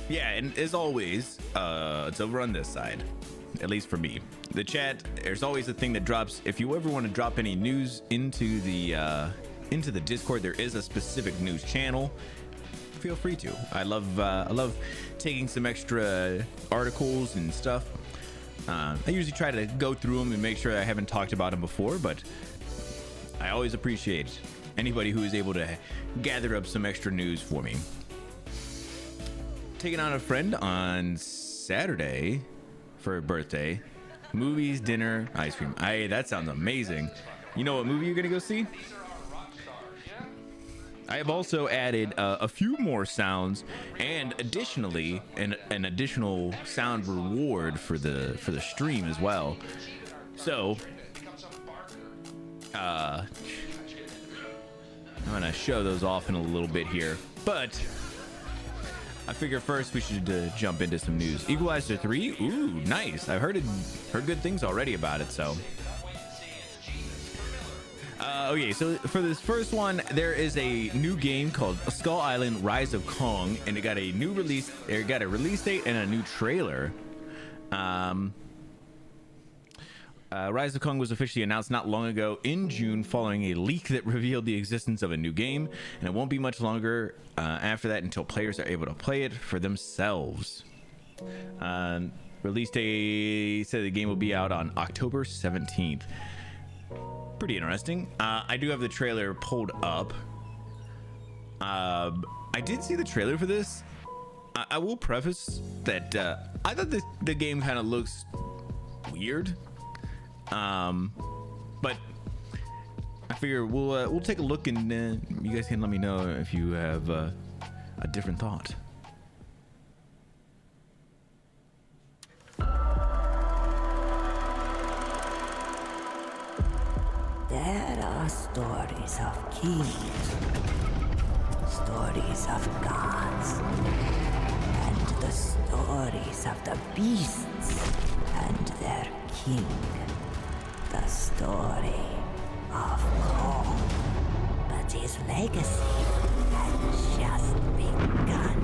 Yeah, and as always, it's over on this side, at least for me. The chat, there's always a thing that drops. If you ever want to drop any news into the Discord, there is a specific news channel. Feel free to. I love taking some extra articles and stuff. I usually try to go through them and make sure I haven't talked about them before, but I always appreciate anybody who is able to gather up some extra news for me. Taking on a friend on Saturday for her birthday. Movies, dinner, ice cream. That sounds amazing. You know what movie you're gonna go see? I have also added a few more sounds, and additionally an additional sound reward for the stream as well. So I'm gonna show those off in a little bit here, but I figure first we should jump into some news. Equalizer 3, ooh, nice. I've heard good things already about it. So okay, so for this first one, there is a new game called Skull Island: Rise of Kong, and it got a new release. It got a release date and a new trailer. Rise of Kong was officially announced not long ago in June following a leak that revealed the existence of a new game, and it won't be much longer after that until players are able to play it for themselves. Release date said the game will be out on October 17th. Pretty interesting. I do have the trailer pulled up. I did see the trailer for this. I will preface that I thought the game kind of looks weird. But I figure we'll take a look, and you guys can let me know if you have a different thought. There are stories of kings, stories of gods, and the stories of the beasts and their king. The story of Kong, but his legacy had just begun.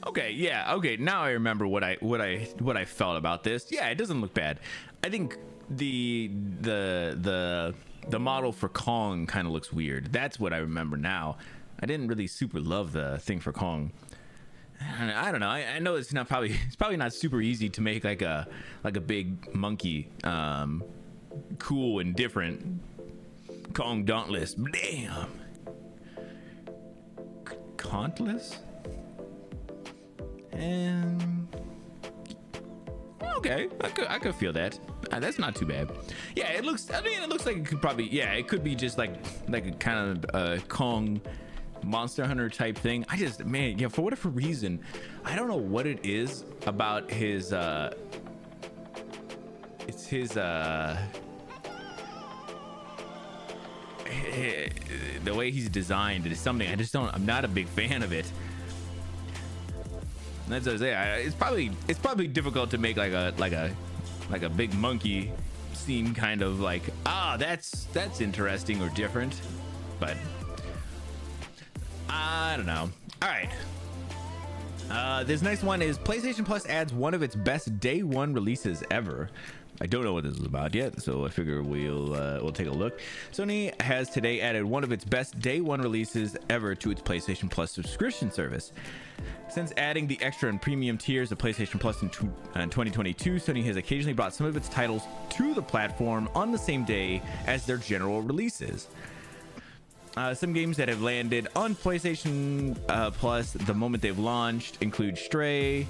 Okay, yeah, okay. Now I remember what I felt about this. Yeah, it doesn't look bad. I think the model for Kong kind of looks weird. That's what I remember now. I didn't really super love the thing for Kong. I don't know. I know it's probably not super easy to make like a big monkey cool and different. Kong Dauntless. Damn. Dauntless? And okay, I could feel that. That's not too bad. Yeah, it looks. I mean, it looks like it could probably. Yeah, it could be just like a kind of Kong Monster Hunter type thing. I just, man, yeah. For whatever reason, I don't know what it is about his. It's his. The way he's designed is something I just don't. I'm not a big fan of it. That's what I say. It's probably difficult to make like a big monkey seem kind of like, that's interesting or different, but I don't know. All right. This next one is PlayStation Plus adds one of its best day one releases ever. I don't know what this is about yet, so I figure we'll take a look. Sony has today added one of its best day one releases ever to its PlayStation Plus subscription service. Since adding the extra and premium tiers of PlayStation Plus in 2022, Sony has occasionally brought some of its titles to the platform on the same day as their general releases. Some games that have landed on PlayStation Plus the moment they've launched include Stray,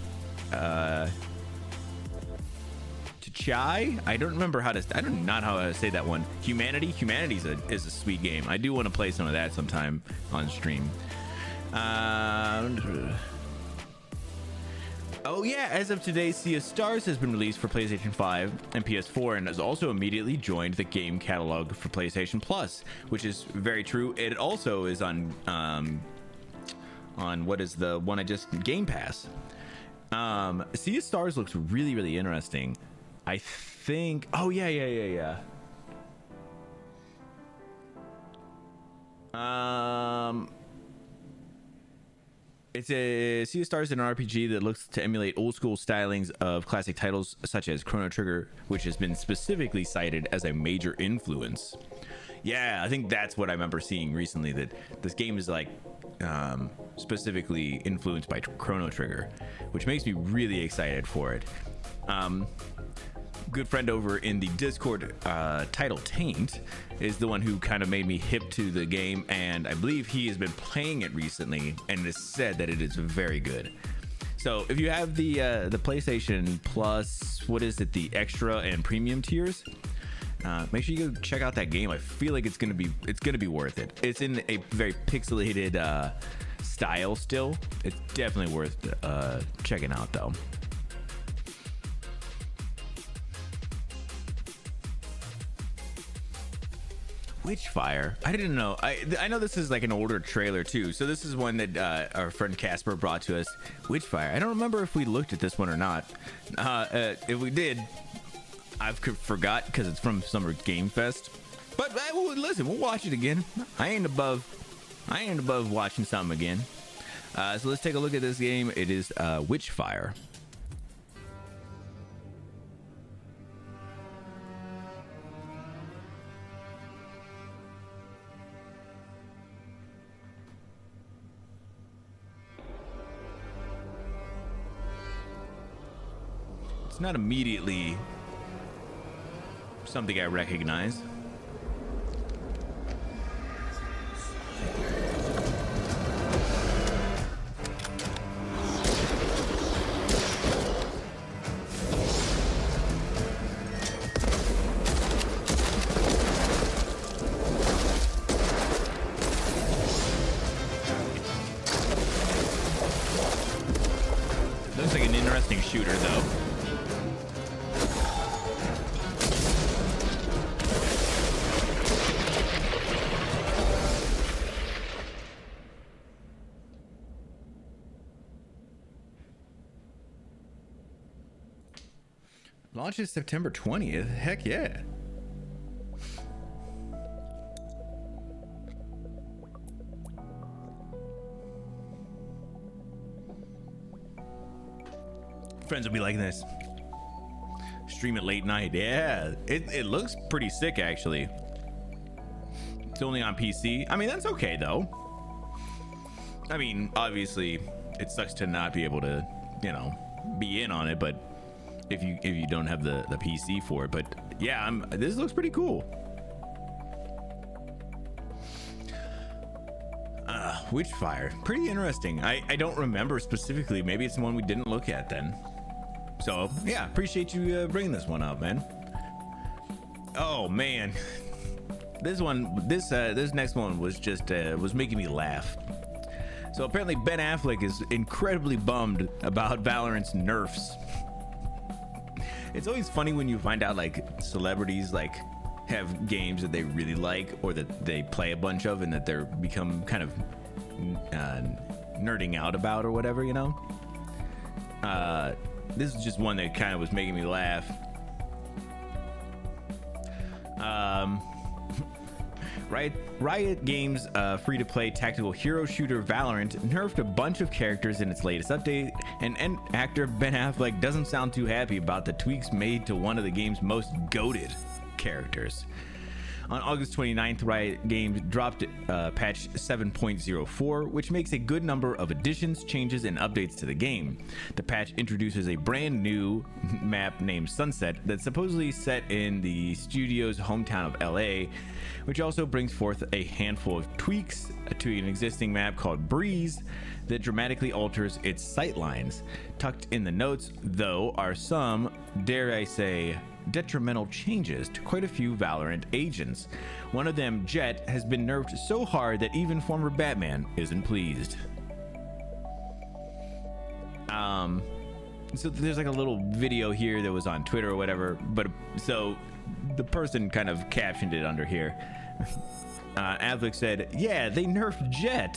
Chai. I don't remember how to. I don't know how to say that one. Humanity. Humanity is a sweet game. I do want to play some of that sometime on stream. Oh yeah, as of today, Sea of Stars has been released for PlayStation 5 and PS4 and has also immediately joined the game catalog for PlayStation Plus, which is very true. It also is on what is the one I just Game Pass. Sea of Stars looks really, really interesting. I think. Oh yeah. It's a Sea of Stars, an RPG that looks to emulate old school stylings of classic titles such as Chrono Trigger, which has been specifically cited as a major influence. Yeah, I think that's what I remember seeing recently, that this game is like specifically influenced by Chrono Trigger, which makes me really excited for it. Good friend over in the Discord, Title Taint, is the one who kind of made me hip to the game, and I believe he has been playing it recently and has said that it is very good. So if you have the PlayStation Plus, what is it, the extra and premium tiers, make sure you go check out that game. I feel like it's gonna be worth it. It's in a very pixelated style still. It's definitely worth checking out though. Witchfire. I didn't know. I know this is like an older trailer too. So this is one that our friend Casper brought to us. Witchfire. I don't remember if we looked at this one or not. If we did, I've forgot because it's from Summer Game Fest. But listen, we'll watch it again. I ain't above watching something again. So let's take a look at this game. It is Witchfire. It's not immediately something I recognize. Looks like an interesting shooter though. Launches September 20th. Heck yeah. Friends will be liking this. Stream it late night. Yeah, it looks pretty sick actually. It's only on PC. I mean, that's okay though. I mean, obviously it sucks to not be able to, you know, be in on it, but if you don't have the PC for it. But yeah, this looks pretty cool. Witchfire, pretty interesting. I don't remember specifically. Maybe it's the one we didn't look at then. So yeah, appreciate you bringing this one up, man. Oh man, this next one was just was making me laugh. So apparently Ben Affleck is incredibly bummed about Valorant's nerfs. It's always funny when you find out like celebrities like have games that they really like or that they play a bunch of and that they're become kind of nerding out about or whatever, you know. This is just one that kind of was making me laugh. Riot Games free-to-play tactical hero shooter Valorant nerfed a bunch of characters in its latest update, and actor Ben Affleck doesn't sound too happy about the tweaks made to one of the game's most goated characters. On August 29th, Riot Games dropped patch 7.04, which makes a good number of additions, changes, and updates to the game. The patch introduces a brand new map named Sunset that's supposedly set in the studio's hometown of LA, which also brings forth a handful of tweaks to an existing map called Breeze that dramatically alters its sightlines. Tucked in the notes, though, are some, dare I say, detrimental changes to quite a few Valorant agents. One of them, Jett, has been nerfed so hard that even former Batman isn't pleased. So there's like a little video here that was on Twitter or whatever, but so the person kind of captioned it under here. Avlik said, "Yeah, they nerfed Jett."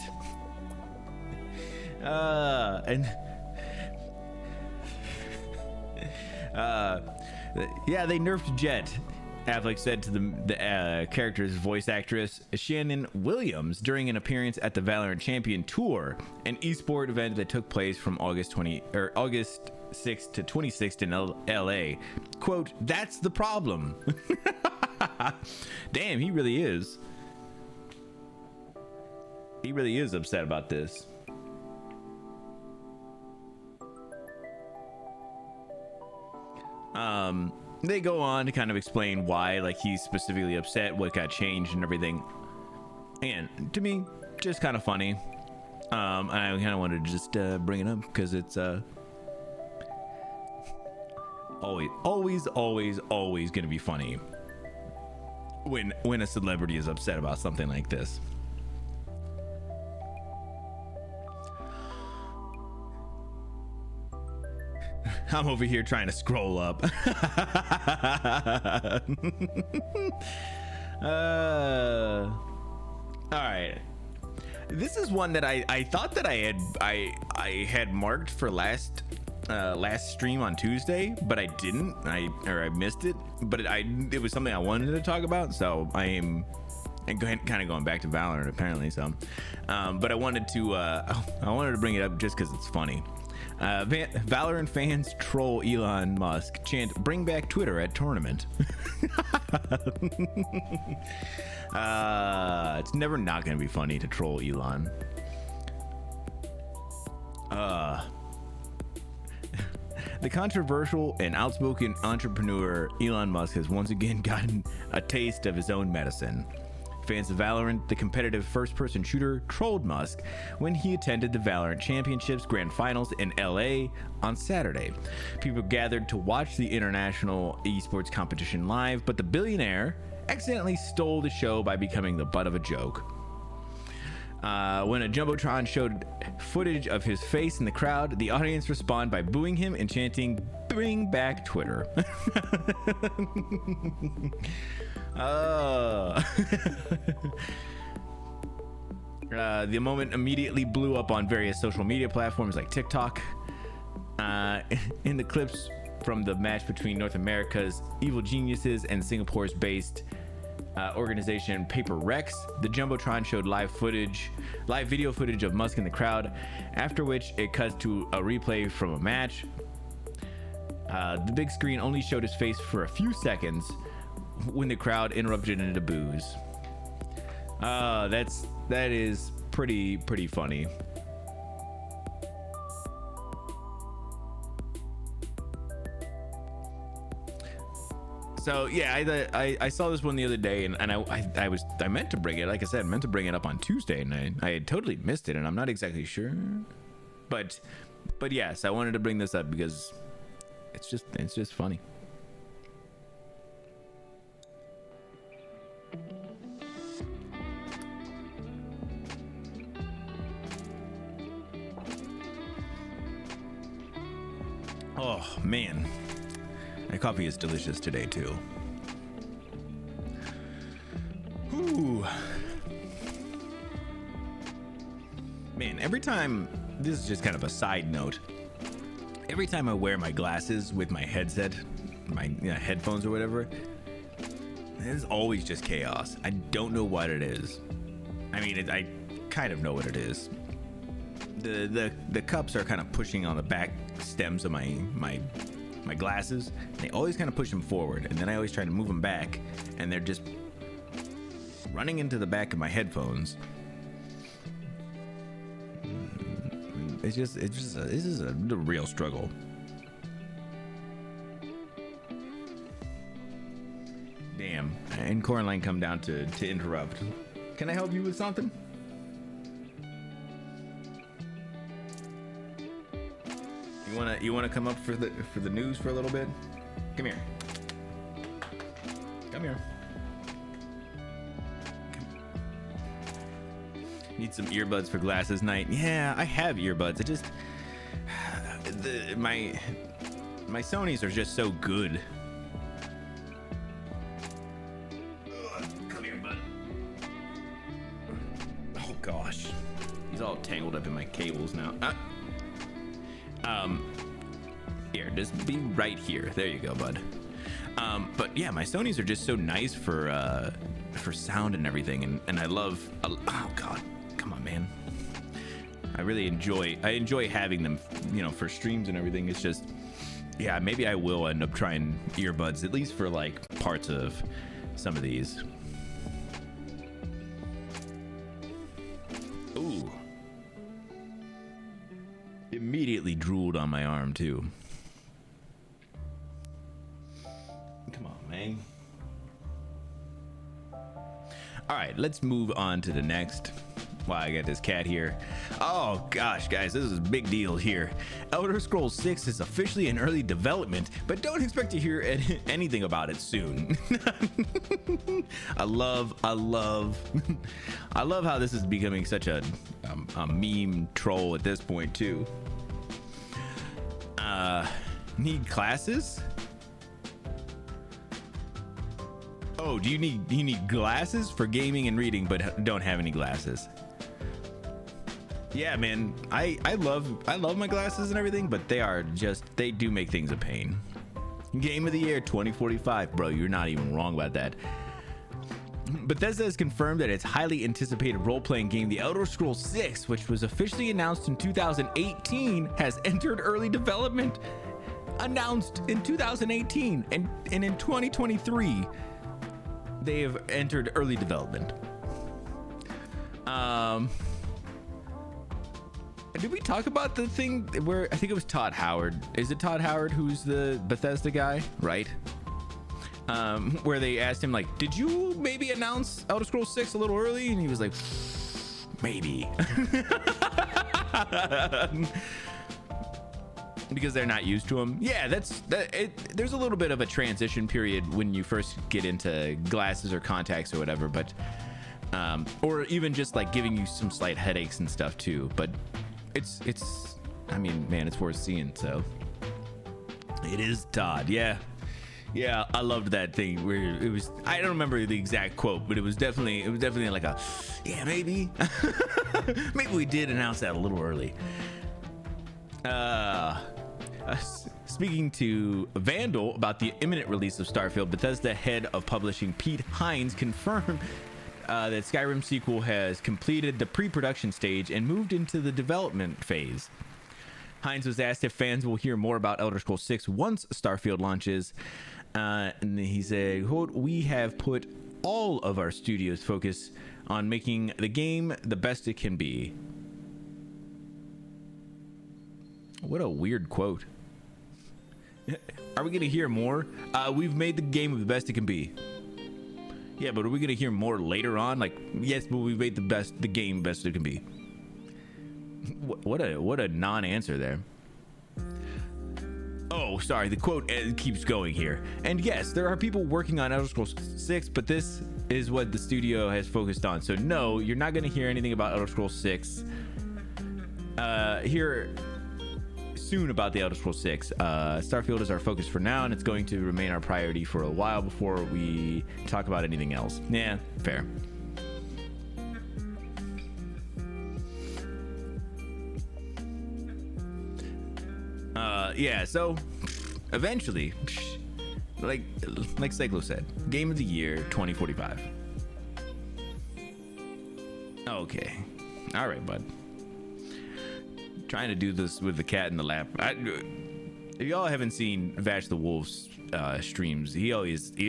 Yeah, they nerfed Jett, Avlik said to the character's voice actress Shannon Williams during an appearance at the Valorant Champion Tour, an esport event that took place from August 6th to 26th in LA. Quote, "That's the problem." Damn, he really is. He really is upset about this. They go on to kind of explain why, like, he's specifically upset, what got changed and everything. And to me, just kind of funny. I kind of wanted to just bring it up because it's always gonna be funny when a celebrity is upset about something like this. I'm over here trying to scroll up. All right. This is one that I thought that I had marked for last stream on Tuesday, but I didn't. I missed it. But it was something I wanted to talk about, so I am kind of going back to Valorant apparently. So, but I wanted to bring it up just because it's funny. Valorant fans troll Elon Musk, chant "Bring back Twitter" at tournament. It's never not going to be funny to troll Elon. The controversial and outspoken entrepreneur Elon Musk has once again gotten a taste of his own medicine. Fans of Valorant, the competitive first-person shooter, trolled Musk when he attended the Valorant Championships Grand Finals in LA on Saturday. People gathered to watch the international esports competition live, but the billionaire accidentally stole the show by becoming the butt of a joke. When a Jumbotron showed footage of his face in the crowd, the audience responded by booing him and chanting, "Bring back Twitter." The moment immediately blew up on various social media platforms like TikTok. In the clips from the match between North America's Evil Geniuses and Singapore's based organization Paper Rex, the Jumbotron showed live video footage of Musk in the crowd, after which it cuts to a replay from a match. The big screen only showed his face for a few seconds when the crowd interrupted into boos. That is pretty funny. So yeah, I saw this one the other day, and I meant to bring it, like I said, meant to bring it up on Tuesday, and I had totally missed it, and I'm not exactly sure, but yes, I wanted to bring this up because it's just funny. Oh man, my coffee is delicious today too. Ooh. Man, every time, this is just kind of a side note, every time I wear my glasses with my headset, my headphones or whatever, it's always just chaos. I don't know what it is. I mean, I kind of know what it is. The cups are kind of pushing on the back stems of my glasses. They always kind of push them forward, and then I always try to move them back, and they're just running into the back of my headphones. This is a real struggle. Damn. And Coraline come down to interrupt. Can I help you with something? You wanna come up for the news for a little bit? Come here. Come here. Need some earbuds for glasses night. Yeah, I have earbuds. I just my Sonys are just so good. Come here, bud. Oh gosh, he's all tangled up in my cables now. Here, just be right here. There you go, bud. But yeah, my Sonys are just so nice for sound and everything, and I love. Oh god, come on, man. I really enjoy having them, you know, for streams and everything. It's just, yeah, maybe I will end up trying earbuds at least for like parts of some of these. Ooh. Immediately drooled on my arm too. Come on, man. All right, let's move on to the next. Wow, I got this cat here. Oh gosh, guys, this is a big deal here. Elder Scrolls 6 is officially in early development, but don't expect to hear anything about it soon. I love how this is becoming such a meme troll at this point too. Need classes? Oh, do you need glasses for gaming and reading, but don't have any glasses? Yeah, man, I love my glasses and everything, but they do make things a pain. Game of the year 2045, bro. You're not even wrong about that. Bethesda has confirmed that its highly anticipated role-playing game, The Elder Scrolls 6, which was officially announced in 2018, has entered early development. Announced in 2018, and in 2023, they have entered early development. Did we talk about the thing where I think it was Todd Howard? Is it Todd Howard who's the Bethesda guy, right? Where they asked him like, did you maybe announce Elder Scrolls 6 a little early? And he was like, maybe. Because they're not used to them. Yeah, there's a little bit of a transition period when you first get into glasses or contacts or whatever, but or even just like giving you some slight headaches and stuff too. But it's I mean, man, it's worth seeing. So it is Todd. Yeah, I loved that thing where it was, I don't remember the exact quote, but it was definitely like a, yeah, maybe maybe we did announce that a little early. Speaking to Vandal about the imminent release of Starfield, Bethesda head of publishing Pete Hines confirmed that Skyrim sequel has completed the pre-production stage and moved into the development phase. Hines was asked if fans will hear more about Elder Scrolls 6 once Starfield launches, and he said, quote, "We have put all of our studio's focus on making the game the best it can be." What a weird quote. Are we going to hear more? We've made the game the best it can be. Yeah, but are we going to hear more later on? Like, yes, but we've made the game best it can be. What a non-answer there. Oh, sorry. The quote keeps going here. And yes, there are people working on Elder Scrolls 6, but this is what the studio has focused on. So no, you're not going to hear anything about Elder Scrolls 6. Here soon about the Elder Scrolls 6. Starfield is our focus for now, and it's going to remain our priority for a while before we talk about anything else. Yeah, fair. Yeah, so eventually, like Cyclo said, Game of the Year 2045. Okay. All right, bud. Trying to do this with the cat in the lap. If y'all haven't seen Vash the Wolf's streams, he's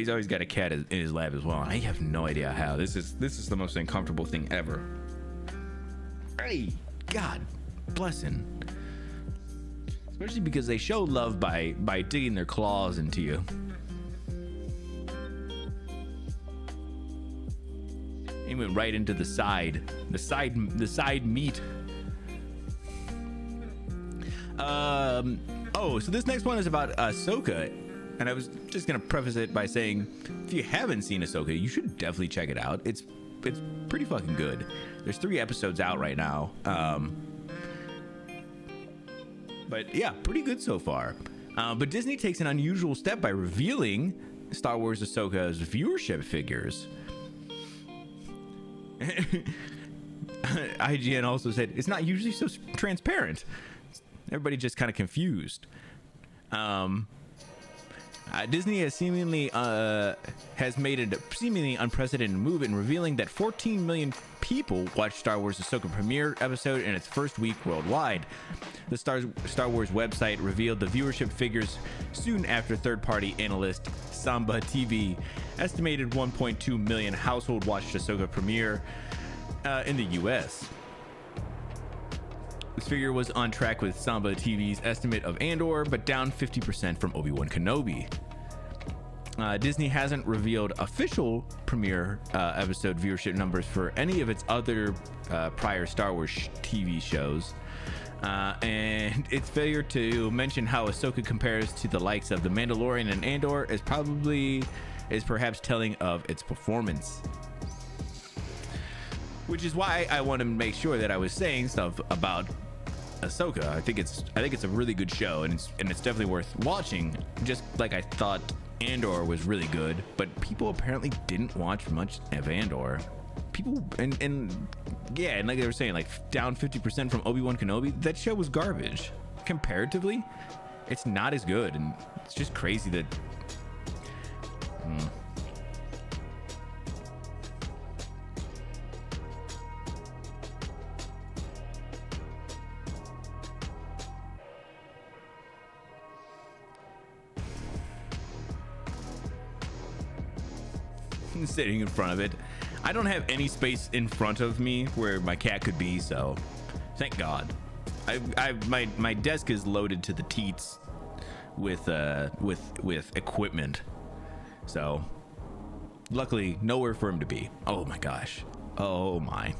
always got a cat in his lab as well. And I have no idea how. This is the most uncomfortable thing ever. Hey, God bless him. Especially because they show love by digging their claws into you. He went right into the side meat. Oh, so this next one is about Ahsoka, and I was just gonna preface it by saying, if you haven't seen Ahsoka, you should definitely check it out. It's pretty fucking good. There's 3 episodes out right now. But yeah, pretty good so far. But Disney takes an unusual step by revealing Star Wars Ahsoka's viewership figures. IGN also said it's not usually so transparent. Everybody just kind of confused. Disney has seemingly has made a seemingly unprecedented move in revealing that 14 million people watched Star Wars Ahsoka premiere episode in its first week worldwide. The Star Wars website revealed the viewership figures soon after third-party analyst Samba TV estimated 1.2 million household watched Ahsoka premiere in the U.S. This figure was on track with Samba TV's estimate of Andor, but down 50% from Obi-Wan Kenobi. Disney hasn't revealed official premiere episode viewership numbers for any of its other prior Star Wars TV shows. And its failure to mention how Ahsoka compares to the likes of The Mandalorian and Andor is perhaps telling of its performance. Which is why I want to make sure that I was saying stuff about Ahsoka. I think it's a really good show, and it's definitely worth watching. Just like I thought Andor was really good, but people apparently didn't watch much of Andor. People and like they were saying, like down 50% from Obi-Wan Kenobi. That show was garbage. Comparatively, it's not as good, and it's just crazy that. Sitting in front of it. I don't have any space in front of me where my cat could be, so thank God. My desk is loaded to the teats with equipment, so luckily nowhere for him to be. Oh my gosh. Oh my.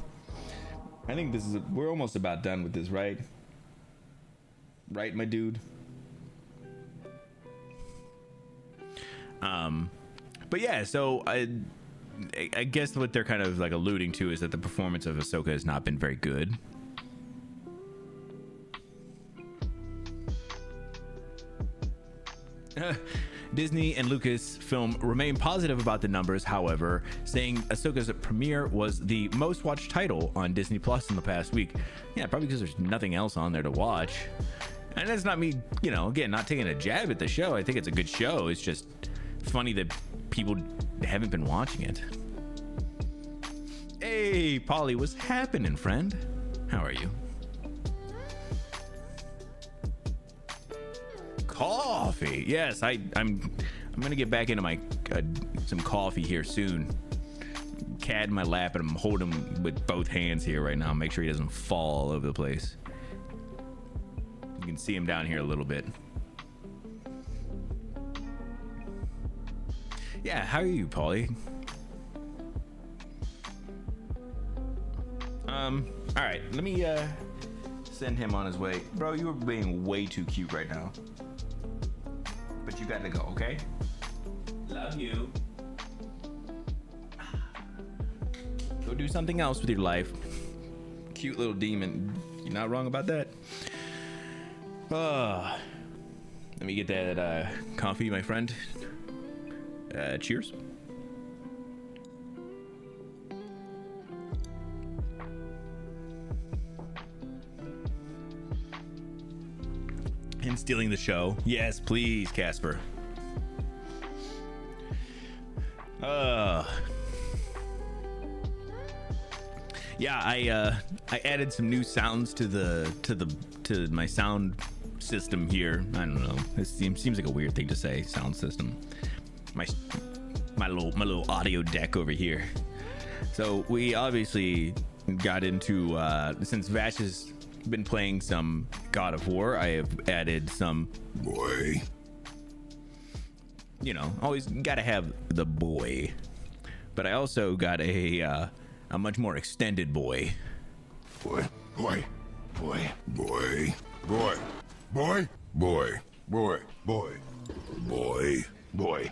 I think we're almost about done with this, right? Right, my dude? But yeah, so I guess what they're kind of like alluding to is that the performance of Ahsoka has not been very good. Disney and Lucasfilm remain positive about the numbers, however, saying Ahsoka's premiere was the most watched title on Disney Plus in the past week. Yeah, probably because there's nothing else on there to watch. And that's not me, again, not taking a jab at the show. I think it's a good show. It's just funny that people haven't been watching it. Hey, Polly, what's happening, friend? How are you? Coffee. Yes, I'm gonna get back into my some coffee here soon. Cat in my lap, and I'm holding him with both hands here right now. Make sure he doesn't fall all over the place. You can see him down here a little bit. Yeah, how are you, Paulie? All right, let me send him on his way. Bro, you are being way too cute right now. But you got to go, okay? Love you. Go do something else with your life. Cute little demon. You're not wrong about that. Let me get that coffee, my friend. Cheers. Him stealing the show. Yes, please, Casper. Yeah, I added some new sounds to my sound system here. I don't know. It seems like a weird thing to say. Sound system. My little audio deck over here. So we obviously got into since Vash has been playing some God of War, I have added some Boy. You know, always gotta have the boy. But I also got a much more extended boy. Boy. Boy. Boy. Boy. Boy. Boy. Boy. Boy. Boy. Boy. Boy.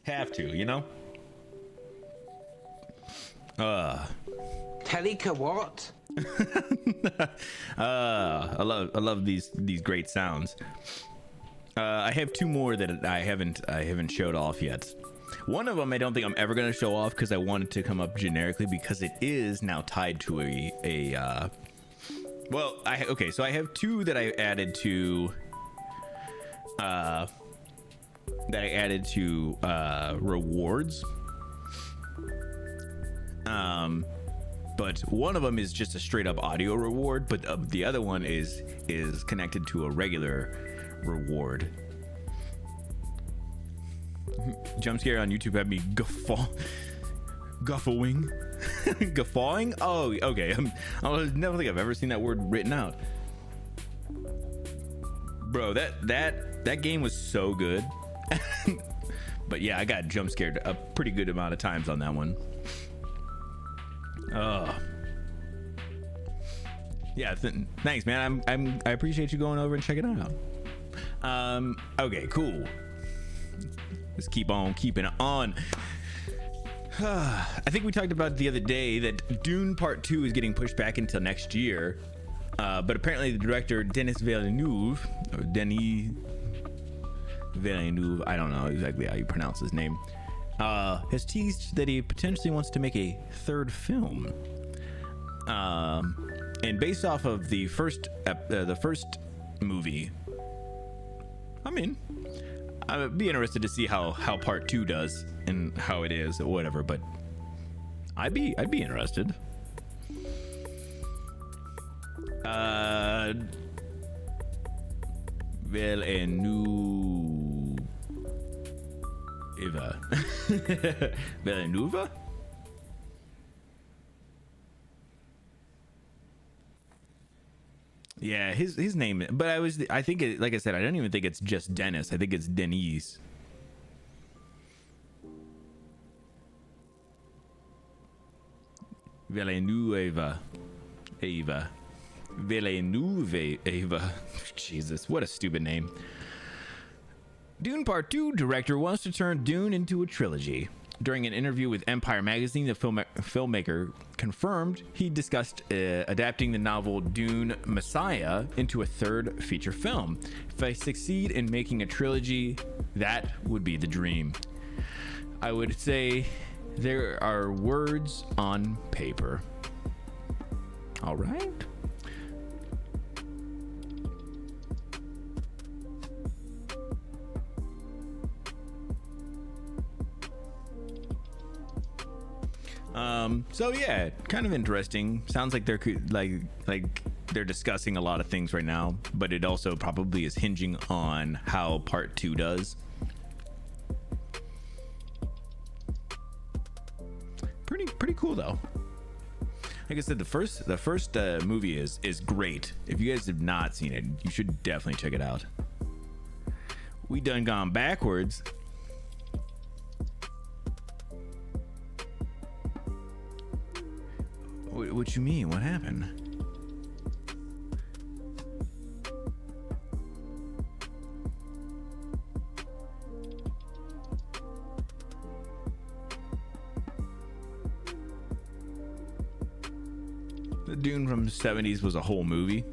Have to, you know? Telika what? I love these great sounds. I have two more that I haven't showed off yet. One of them I don't think I'm ever gonna show off because I want it to come up generically because it is now tied to well, so I have two that I added to rewards. But one of them is just a straight up audio reward, but the other one is connected to a regular reward. Jump scare on YouTube had me guffawing. Guffawing? Oh, okay. I never think I've ever seen that word written out. Bro, that game was so good. But yeah, I got jump scared a pretty good amount of times on that one. Yeah, thanks, man. I appreciate you going over and checking it out. Okay, cool. Let's keep on keeping on. I think we talked about the other day that Dune Part 2 is getting pushed back until next year. But apparently the director Denis Villeneuve, or Denis Villeneuve, I don't know exactly how you pronounce his name, has teased that he potentially wants to make a third film. And based off of the first movie, I mean, I'd be interested to see how part 2 does and how it is or whatever, but I'd be interested. Villeneuve? Yeah, his name, but I think it, like I said, I don't even think it's just Dennis. I think it's Denise. Villeneuve. Jesus, what a stupid name. Dune Part 2 director wants to turn Dune into a trilogy. During an interview with Empire Magazine, the filmmaker confirmed he discussed adapting the novel Dune Messiah into a third feature film. If I succeed in making a trilogy, that would be the dream. I would say there are words on paper. All right. So yeah, kind of interesting. Sounds like they're like they're discussing a lot of things right now, but it also probably is hinging on how part 2 does. Pretty cool though. Like I said, the first movie is great. If you guys have not seen it, you should definitely check it out. We done gone backwards. What you mean? What happened? The Dune from the 70s was a whole movie.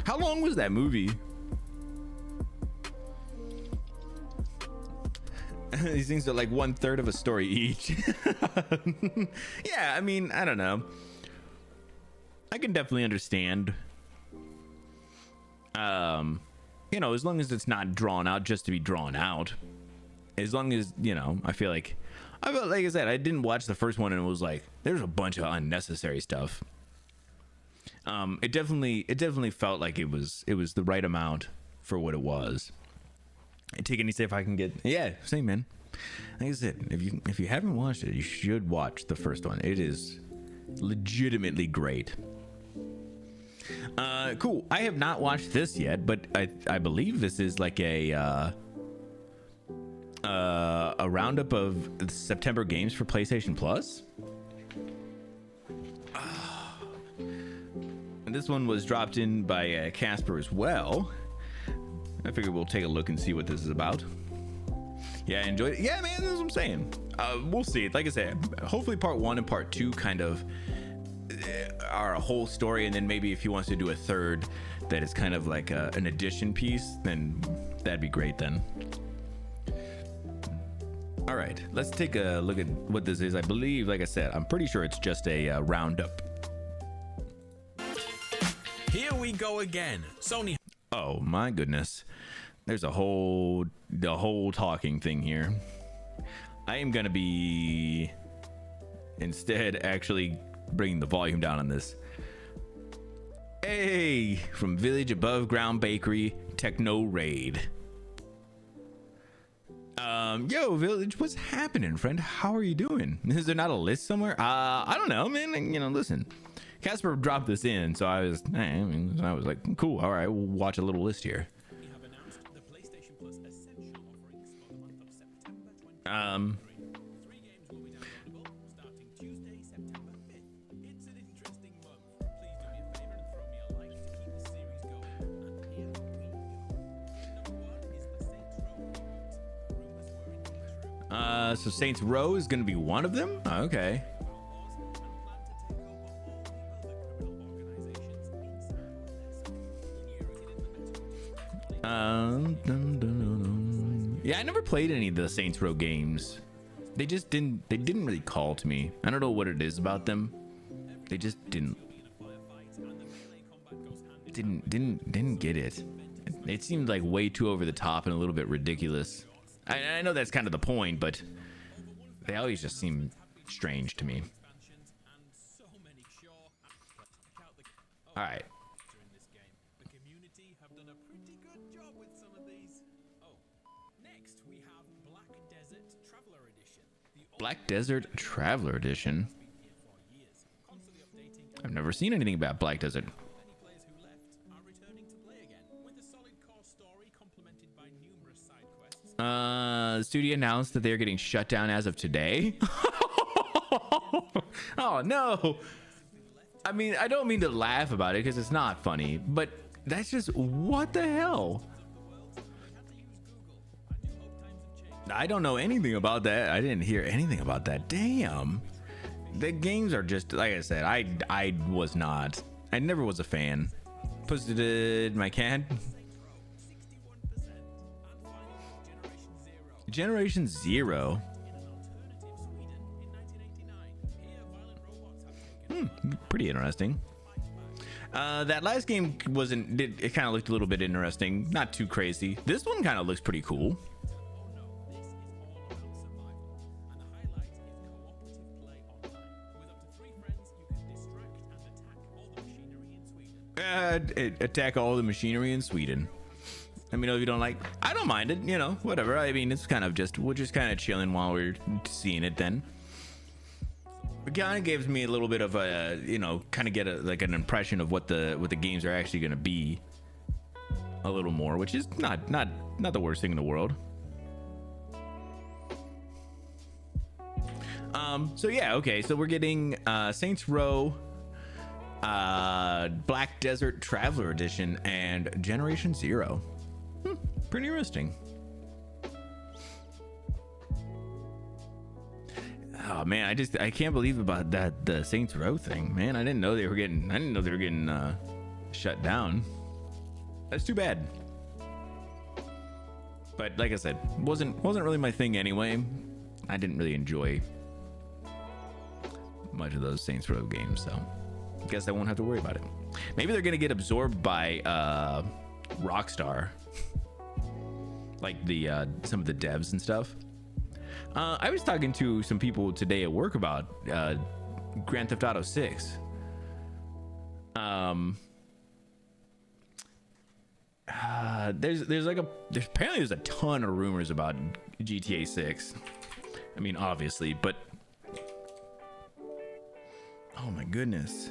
How long was that movie? These things are like 1/3 of a story each. Yeah, I mean, I don't know. I can definitely understand. You know, as long as it's not drawn out just to be drawn out. As long as, you know, I feel like I felt, like I said, I didn't watch the first one and it was like there's a bunch of unnecessary stuff. It definitely felt like it was the right amount for what it was. Antigone, see if I can get, yeah, same man. Like I said, if you haven't watched it, you should watch the first one. It is legitimately great. Cool. I have not watched this yet, but I believe this is like a roundup of September games for PlayStation Plus. And this one was dropped in by Casper as well. I figured we'll take a look and see what this is about. Yeah, I enjoyed it. Yeah, man, that's what I'm saying. We'll see. Like I said, hopefully part 1 and part 2 kind of are a whole story, and then maybe if he wants to do a third that is kind of like an addition piece, then that'd be great then. All right, let's take a look at what this is. I believe, like I said, I'm pretty sure it's just a roundup. Here we go again. Sony. Oh my goodness. There's the whole talking thing here. I am going to be instead actually bringing the volume down on this. Hey, from Village Above Ground Bakery, Techno Raid. Yo, Village, what's happening, friend? How are you doing? Is there not a list somewhere? I don't know, man. You know, listen. Casper dropped this in, so I was like, cool. All right, we'll watch a little list here. We have announced the PlayStation Plus Essential offerings for the month of September 2023. 3 games will be downloadable starting Tuesday, September 5th. It's an interesting month. Please do me a favor and throw me a like to keep the series going. And here we go. Number 1 is the Saints Row reboot. Rumors were indeed true. So Saints Row is going to be one of them? Okay. Yeah, I never played any of the Saints Row games. They didn't really call to me. I don't know what it is about them. They just didn't get it. It seemed like way too over the top and a little bit ridiculous. I know that's kind of the point, but they always just seem strange to me. All right. Black Desert Traveler Edition. I've never seen anything about Black Desert. The studio announced that they're getting shut down as of today. Oh no. I mean, I don't mean to laugh about it because it's not funny, but that's just, what the hell? I don't know anything about that. I didn't hear anything about that. Damn. The games are just, like I said, I never was a fan. Posted my cat. Generation Zero. Pretty interesting. That last game it kind of looked a little bit interesting. Not too crazy. This one kind of looks pretty cool. Attack all the machinery in Sweden. Let me know if you don't like. I don't mind it, you know, whatever. I mean, it's kind of just, we're just kind of chilling while we're seeing it then. It kind of gives me a little bit of a, you know, kind of get an impression of what the games are actually going to be a little more, which is not the worst thing in the world. So yeah, okay, so we're getting Saints Row, Black Desert Traveler Edition, and Generation Zero. Pretty interesting. Oh man, I can't believe about the Saints Row thing, man. I didn't know they were getting shut down. That's too bad. But like I said, wasn't really my thing anyway. I didn't really enjoy much of those Saints Row games, so I guess I won't have to worry about it. Maybe they're gonna get absorbed by Rockstar, like the some of the devs and stuff. I was talking to some people today at work about Grand Theft Auto 6. There's apparently there's a ton of rumors about GTA 6. I mean, obviously, but oh my goodness.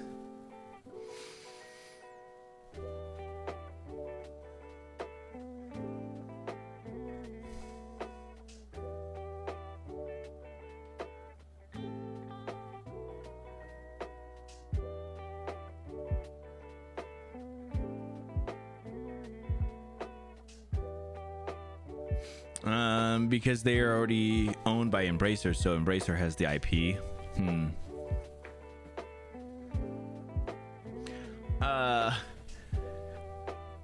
Because they are already owned by Embracer, so Embracer has the IP.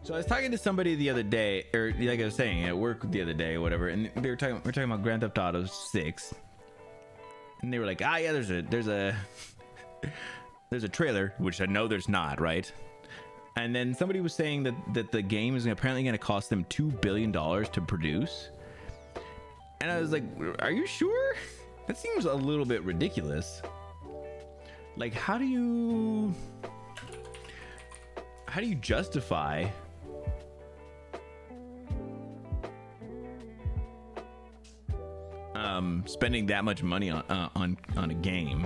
So I was talking to somebody the other day, or like I was saying at work the other day, or whatever, and we're talking about Grand Theft Auto 6, and they were like, yeah, there's a trailer, which I know there's not, right? And then somebody was saying that the game is apparently going to cost them $2 billion to produce. And I was like, are you sure? That seems a little bit ridiculous. Like, how do you justify spending that much money on a game?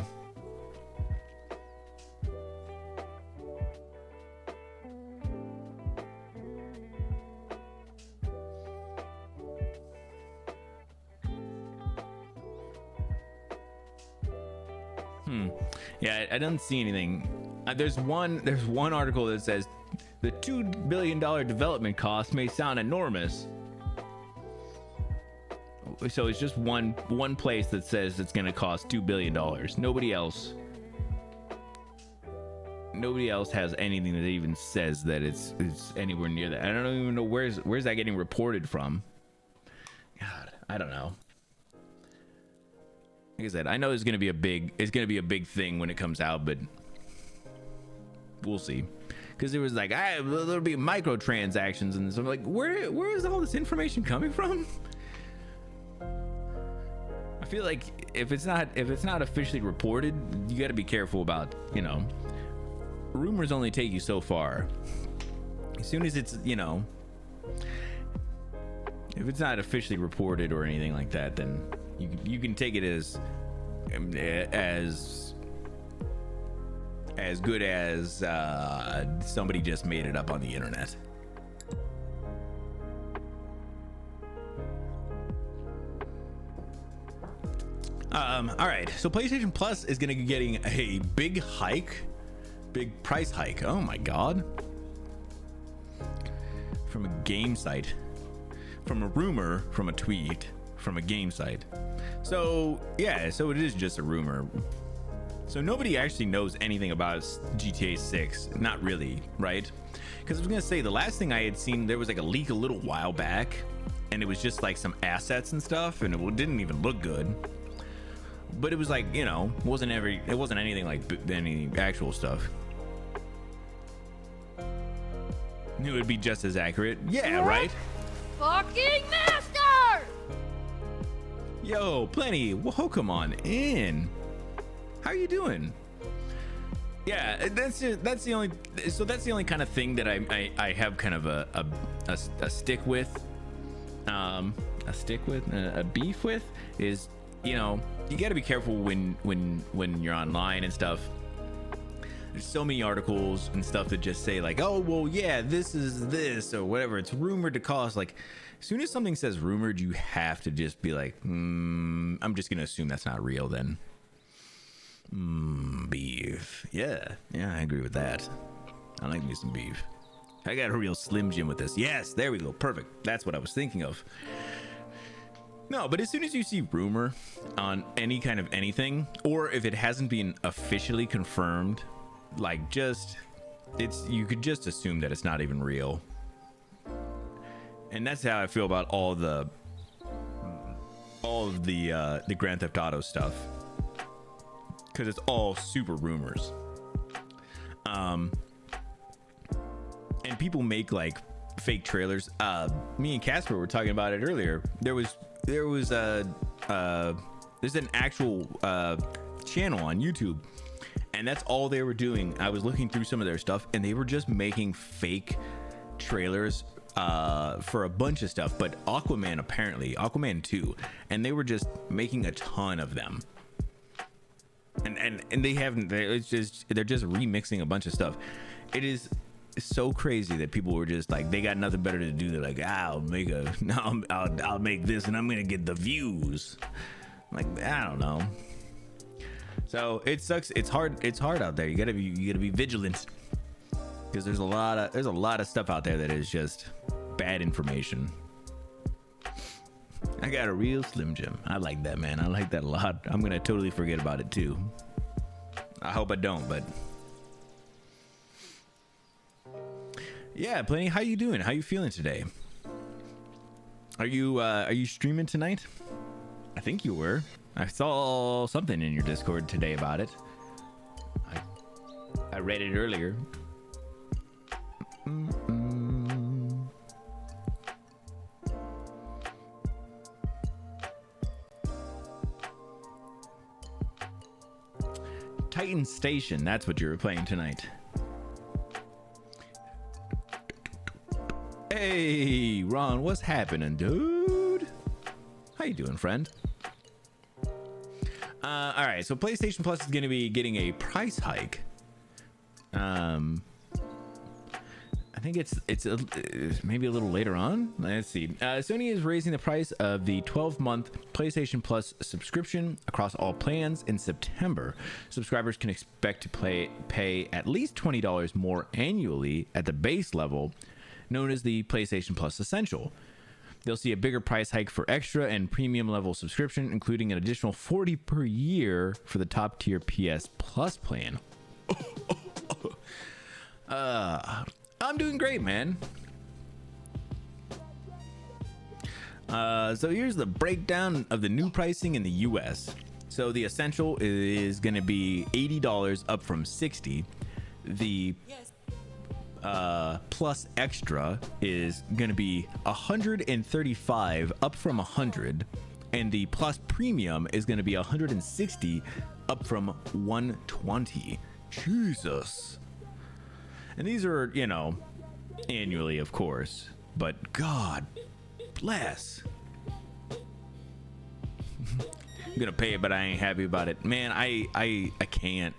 Yeah, I don't see anything. There's one article that says the $2 billion development cost may sound enormous. So it's just one place that says it's going to cost $2 billion. Nobody else has anything that even says that it's anywhere near that. I don't even know where's that getting reported from. God, I don't know. Like I said, I know it's gonna be a big thing when it comes out, but we'll see. Because it was like, there'll be microtransactions, and so I'm like, where is all this information coming from? I feel like if it's not officially reported, you got to be careful about, rumors only take you so far. As soon as it's, if it's not officially reported or anything like that, then you can take it as good as somebody just made it up on the internet. All right, so PlayStation Plus is gonna be getting a big price hike. Oh my god. From a game site, from a rumor, from a tweet, from a game site. So yeah, so it is just a rumor. So nobody actually knows anything about GTA 6. Not really, right? Because I was gonna say, the last thing I had seen, there was like a leak a little while back, and it was just like some assets and stuff, and it didn't even look good. But it was like, it wasn't anything like any actual stuff. It would be just as accurate. Yeah, right? Fucking master! Yo, Plenty, welcome on in. How are you doing? Yeah, that's the only kind of thing that I have kind of a stick with. A beef with is, you got to be careful when you're online and stuff. There's so many articles and stuff that just say like, oh, well, yeah, this is this or whatever. It's rumored to cost. Like, as soon as something says rumored, you have to just be like, I'm just going to assume that's not real then. Beef. Yeah, I agree with that. I like me some beef. I got a real Slim Jim with this. Yes, there we go. Perfect. That's what I was thinking of. No, but as soon as you see rumor on any kind of anything, or if it hasn't been officially confirmed, like you could just assume that it's not even real. And that's how I feel about all of the Grand Theft Auto stuff, because it's all super rumors. And people make like fake trailers. Me and Casper were talking about it earlier. There was there's an actual channel on YouTube, and that's all they were doing. I was looking through some of their stuff, and they were just making fake trailers for a bunch of stuff, but Aquaman 2, and they were just making a ton of them. And they're just remixing a bunch of stuff. It is so crazy that people were just like, they got nothing better to do. They're like, I'll make this and I'm gonna get the views. Like, I don't know. So it sucks. It's hard out there. You gotta be vigilant, because there's a lot of stuff out there that is just bad information. I got a real Slim Jim. I like that, man. I like that a lot. I'm gonna totally forget about it too. I hope I don't, but yeah, Plenty, how you doing? How you feeling today? Are you streaming tonight? I think you were. I saw something in your Discord today about it. I read it earlier. Titan Station, that's what you were playing tonight. Hey, Ron, what's happening, dude? How you doing, friend? All right, so PlayStation Plus is going to be getting a price hike. I think it's maybe a little later on. Let's see. Sony is raising the price of the 12-month PlayStation Plus subscription across all plans in September. Subscribers can expect to pay at least $20 more annually at the base level, known as the PlayStation Plus Essential. They'll see a bigger price hike for extra and premium level subscription, including an additional $40 per year for the top tier PS Plus plan. I'm doing great, man. So here's the breakdown of the new pricing in the US. So the Essential is going to be $80 up from $60. The Plus Extra is going to be $135 up from $100, and the Plus Premium is going to be $160 up from $120. Jesus. And these are, annually, of course, but God bless. I'm gonna pay it, but I ain't happy about it, man. I can't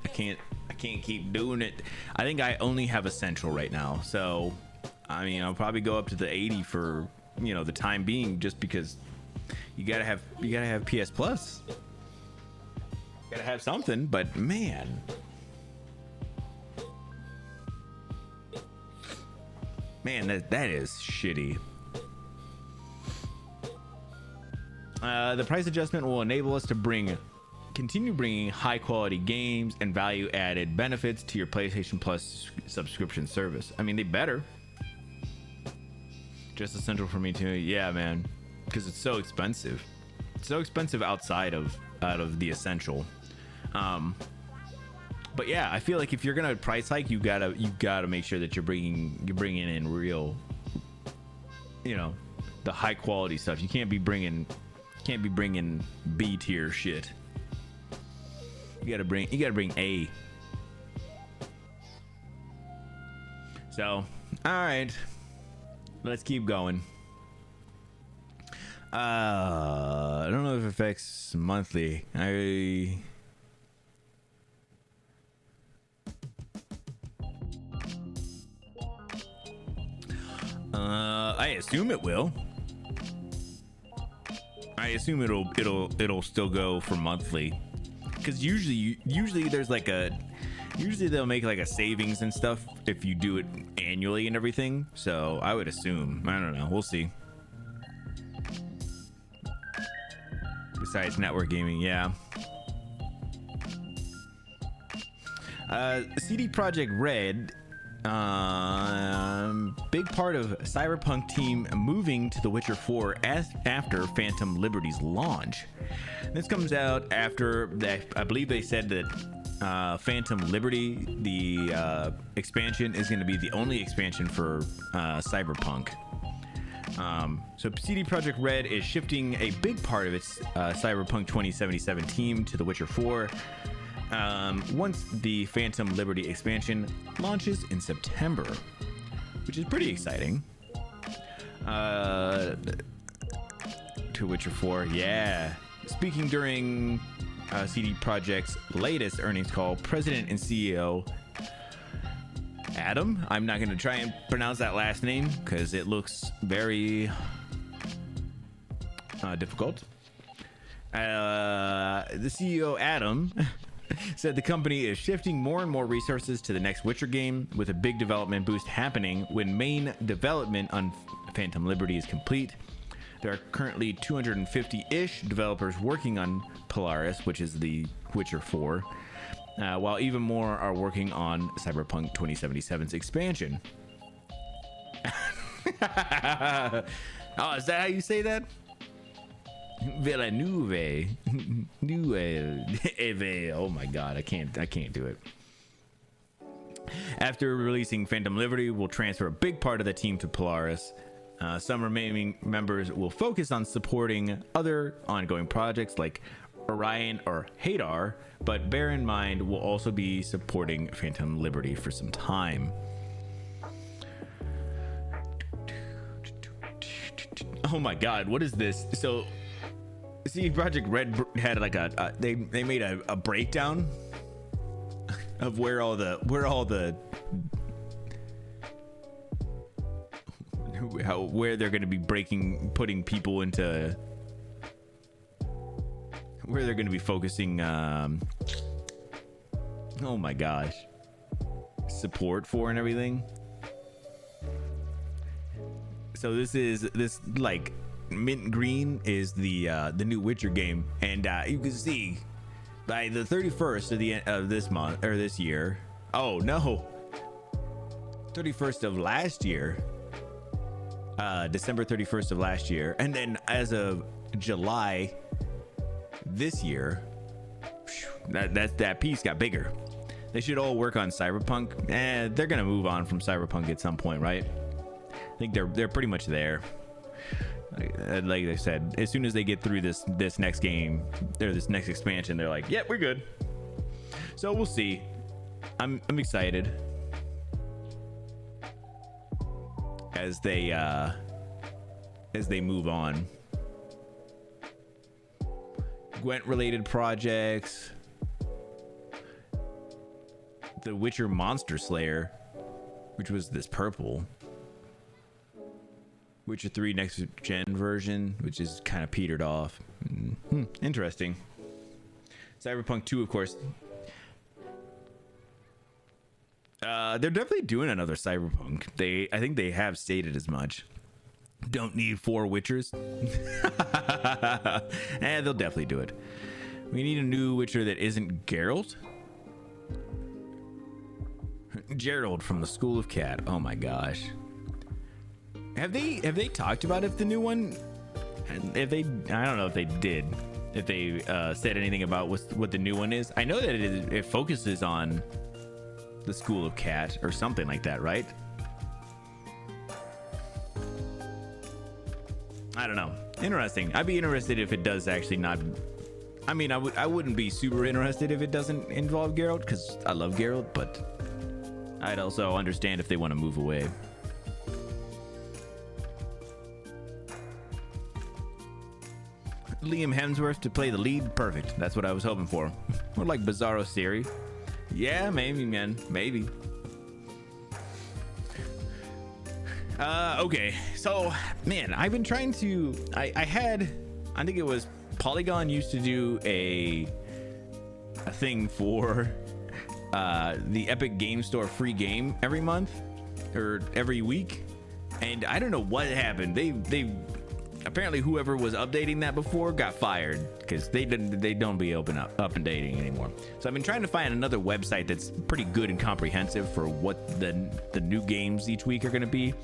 keep doing it. I think I only have Essential right now, so I mean, I'll probably go up to the 80 for the time being, just because you gotta have PS Plus. Gotta have something, but man, that is shitty. The price adjustment will enable us to continue bringing high quality games and value added benefits to your PlayStation Plus subscription service. I mean, they better. Just Essential for me too. Yeah, man, because it's so expensive. It's so expensive out of the Essential. But yeah, I feel like if you're gonna price hike, you gotta make sure that you're bringing in real, the high quality stuff. You can't be bringing B tier shit. You gotta bring A. So, all right, let's keep going. I don't know if it affects monthly. I assume it will. I assume it'll still go for monthly, because usually there's usually they'll make like a savings and stuff if you do it annually and everything. So I would assume. I don't know. We'll see. Besides network gaming, yeah. CD Projekt Red. Big part of Cyberpunk team moving to The Witcher 4 after Phantom Liberty's launch. This comes out after I believe they said that Phantom Liberty, the expansion, is going to be the only expansion for Cyberpunk. So CD Projekt Red is shifting a big part of its Cyberpunk 2077 team to The Witcher 4 once the Phantom Liberty expansion launches in September, which is pretty exciting. To Witcher 4, yeah. Speaking during CD Projekt's latest earnings call, President and CEO Adam, I'm not going to try and pronounce that last name because it looks very difficult. The CEO Adam said the company is shifting more and more resources to the next Witcher game, with a big development boost happening when main development on Phantom Liberty is complete. There are currently 250-ish developers working on Polaris, which is the Witcher 4, while even more are working on Cyberpunk 2077's expansion. Oh, is that how you say that? Villeneuve. Oh my god, I can't do it. After releasing Phantom Liberty, we'll transfer a big part of the team to Polaris. Some remaining members will focus on supporting other ongoing projects like Orion or Hadar, but bear in mind we'll also be supporting Phantom Liberty for some time. Oh my god, what is this? So CD Projekt Red had like they made a breakdown of where they're going to be putting people into, where they're going to be focusing oh my gosh, support for and everything. So this like mint green is the new Witcher game, and you can see by the 31st of the end of this month or this year, oh no, 31st of last year, December 31st of last year, and then as of July this year, that piece got bigger. They should all work on Cyberpunk. They're gonna move on from Cyberpunk at some point, right? I think they're pretty much there. Like I said, as soon as they get through this next game or this next expansion, they're like, "Yep, we're good." So we'll see. I'm excited as they move on. Gwent related projects, The Witcher Monster Slayer, which was this purple, Witcher 3 next gen version, which is kind of petered off. Interesting. Cyberpunk 2, of course. They're definitely doing another Cyberpunk. I think they have stated as much. Don't need 4 Witchers. They'll definitely do it. We need a new Witcher that isn't Geralt. Gerald from the School of Cat. Oh my gosh. Have they talked about if the new one? I don't know if they did. If they said anything about what the new one is. I know that it focuses on the School of Cat or something like that, right? I don't know. Interesting. I'd be interested if it does actually not. I mean, I wouldn't be super interested if it doesn't involve Geralt, because I love Geralt, but I'd also understand if they want to move away. Liam Hemsworth to play the lead, perfect. That's what I was hoping for. Or like Bizarro Siri. Yeah, maybe, man. Maybe. Okay, so man, I've been trying to. I think it was Polygon used to do a thing for the Epic Game Store free game every month or every week, and I don't know what happened. They apparently whoever was updating that before got fired because they don't be up and dating anymore. So I've been trying to find another website that's pretty good and comprehensive for what the new games each week are going to be.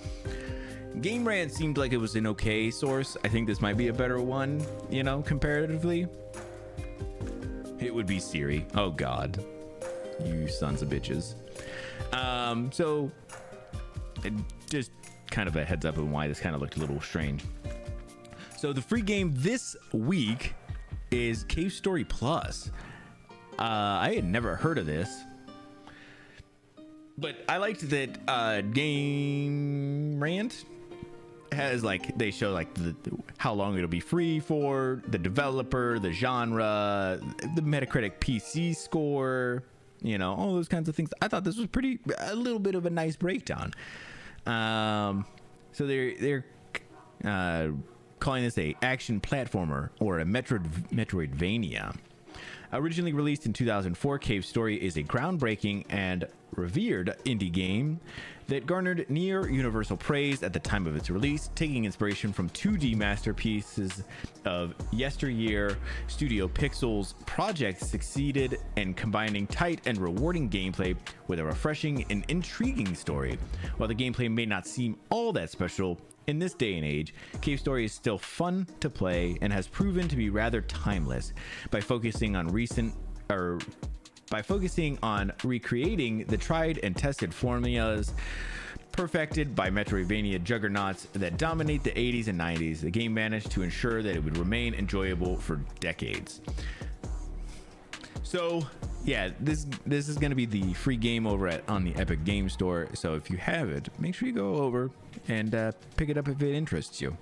Game Rant seemed like it was an okay source. I think this might be a better one, comparatively. It would be Siri. Oh god, you sons of bitches. So just kind of a heads up on why this kind of looked a little strange. So the free game this week is Cave Story Plus. I had never heard of this, but I liked that Game Rant has, like, they show like how long it'll be free for, the developer, the genre, the Metacritic PC score, you know, all those kinds of things. I thought this was a little bit of a nice breakdown. So they're calling this a action platformer or a Metroidvania. Originally released in 2004, Cave Story is a groundbreaking and revered indie game that garnered near universal praise at the time of its release, taking inspiration from 2D masterpieces of yesteryear. Studio Pixel's project succeeded in combining tight and rewarding gameplay with a refreshing and intriguing story. While the gameplay may not seem all that special in this day and age, Cave Story is still fun to play and has proven to be rather timeless by focusing on recreating the tried and tested formulas perfected by Metroidvania juggernauts that dominate the 80s and 90s. The game managed to ensure that it would remain enjoyable for decades. So yeah, this is going to be the free game over on the Epic Game Store. So if you have it, make sure you go over and pick it up if it interests you.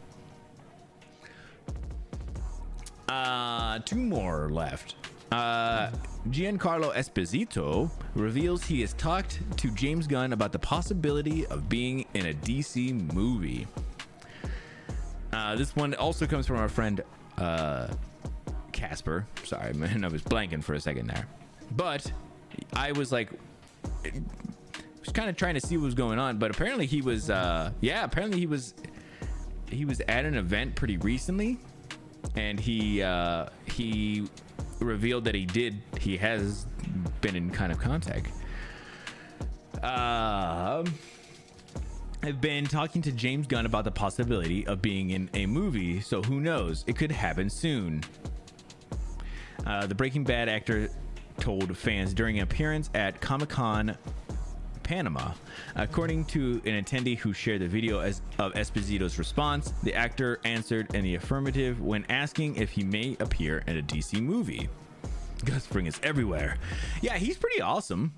2 more left. Giancarlo Esposito reveals he has talked to James Gunn about the possibility of being in a DC movie. This one also comes from our friend Casper. Sorry, man, I was blanking for a second there. But I was like, kind of trying to see what was going on. But apparently he was, he was at an event pretty recently, and he revealed that he has been in kind of contact. I've been talking to James Gunn about the possibility of being in a movie, so who knows? It could happen soon. The Breaking Bad actor told fans during an appearance at Comic-Con Panama. According to an attendee who shared the video of Esposito's response, the actor answered in the affirmative when asking if he may appear in a DC movie. Gus Fring is everywhere. Yeah, he's pretty awesome.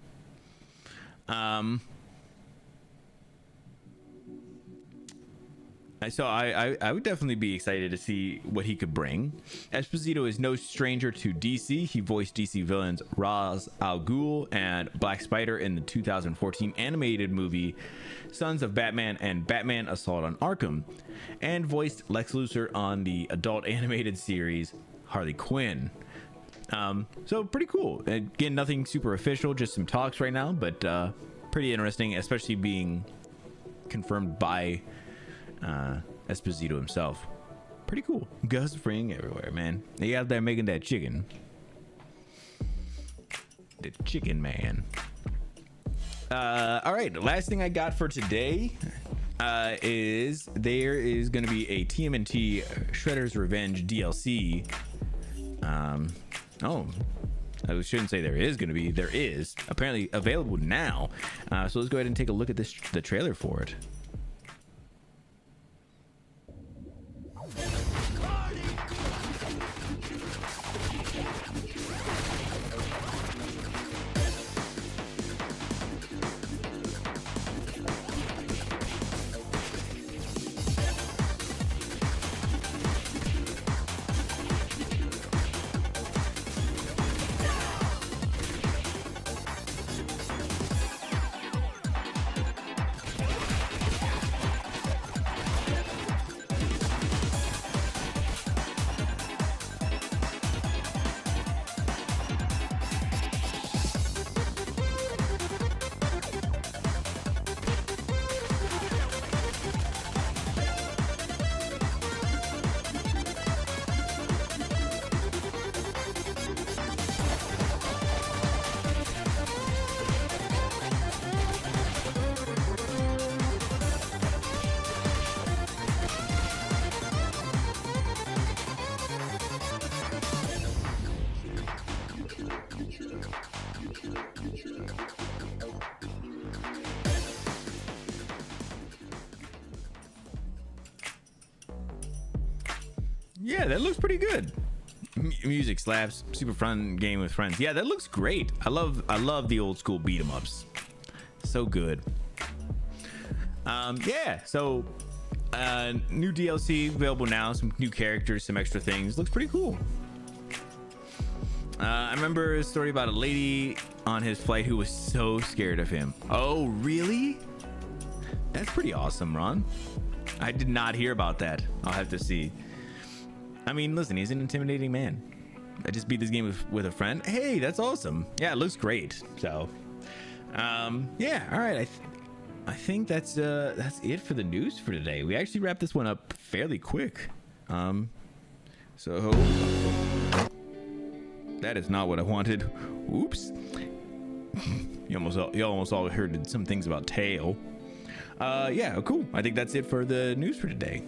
So I would definitely be excited to see what he could bring. Esposito is no stranger to DC. He voiced DC villains Ra's al Ghul and Black Spider in the 2014 animated movie Sons of Batman and Batman Assault on Arkham, and voiced Lex Luthor on the adult animated series Harley Quinn. So pretty cool. Again, nothing super official, just some talks right now, but pretty interesting, especially being confirmed by Esposito himself. Pretty cool. Gus Fring everywhere, man. They out there making that chicken. The chicken man. All right, the last thing I got for today is there is going to be a TMNT Shredder's Revenge DLC. I shouldn't say there is going to be. There is apparently available now. So let's go ahead and take a look at the trailer for it. Yeah, that looks pretty good. Music slaps, super fun game with friends. Yeah, that looks great. I love the old school beat 'em ups. So good. Yeah, so new DLC available now, some new characters, some extra things. Looks pretty cool. I remember a story about a lady on his flight who was so scared of him. Oh, really? That's pretty awesome, Ron. I did not hear about that. I'll have to see. I mean, listen, he's an intimidating man. I just beat this game with a friend. Hey, that's awesome. Yeah, it looks great. So, yeah, all right. I think that's it for the news for today. We actually wrapped this one up fairly quick. So that is not what I wanted. Oops. You almost all heard some things about tail. Yeah, cool. I think that's it for the news for today.